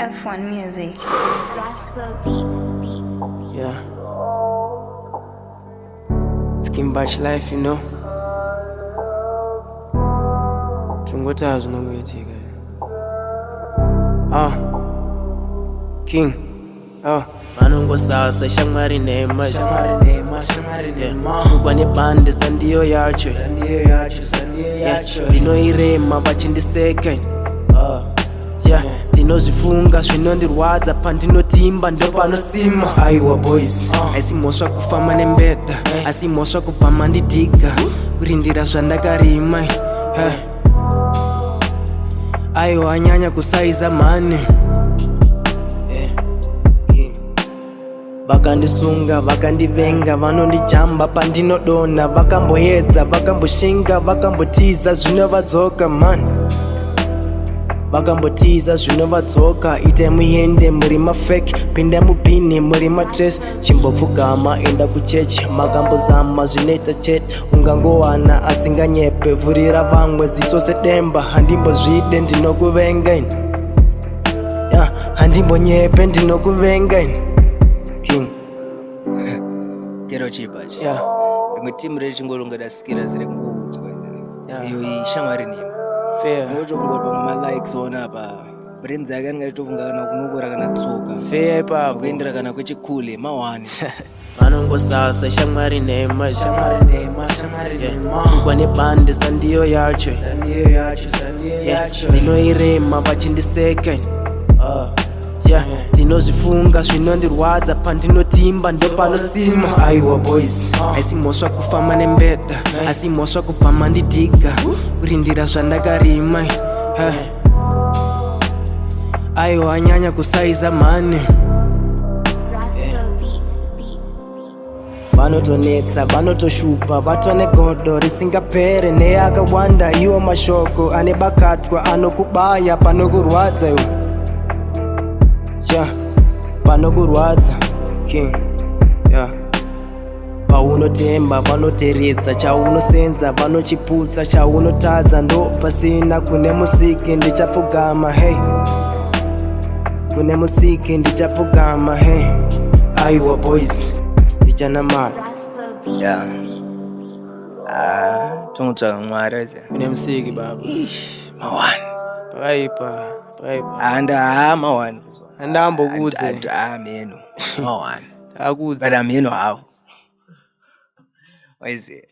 F1 Music. Gospel beats. Yeah. Skin batch life, you know. Tungotazo nongoyetika. King. Manungo sasa shamari nema Kubane bande sandiyo yacho Zino irema bachindiseka Tinozifunga zvinondirwadza pandinotimba ndopanosima aiwa boys aisimoswa kufama nembeda aisimoswa kupama ndidiga kurindira zvandakarima aiwa anyanya kusaiza mane vakandisunga vakandivenga vanondijamba pandinodona vakamboedza vakamboshinga vakambotiza zvinovadzoka man vakambotiza zvinovadzoka itai muende muri mafake pinda mupini muri matres chimbopfugama enda kuchechi makambozama zvinoita chete ungangowana asinganyepe vhurira vamwe ziso sedemba handimbozvide ndinokuvenga handimbonyepe ndinokuvenga King. Kero chipachi. Yeah. Rimwe timu rechingolonga dasikira zire nguvu iyo ishamwari nima. Fair. Unotofunga pamwe ma-likes ona apa. Brains yake angaitofunga kana kunokora kana tsoka. Fair ipapo. Ukaendera kana kwechikule mawani. Vanongosasa shamwari nema Kubane bande sandiyo yacho Zino irema vachindiseka Tinozifunga zvinondirwadza pandinotimba ndopanosima aiwa boys aisimoswa kufama nembeda aisimoswa kupama ndidiga kurindira zvandakarima aiwa anyanya kusaiza mane Gospel beats. vanotonetsa vanotoshupa vatone godo risingapere neakawanda iwo mashoko ane bakatwa anokubaya panokurwadza iwo panokurwadza King. Paunotemba vanoteredza chaunosenza vanochiputsa chaunotadza ndo pasina kune musiki ndichapfugama hey kune musiki ndichapfugama hey aiwa boys ndichanamara Gospel beats. Yeah. Tungutsvaka mwari aise. kune musiki baba Mawani. paipa Mawani. andambokudze Meno. Mawani. akudze But meno hawo. Waize.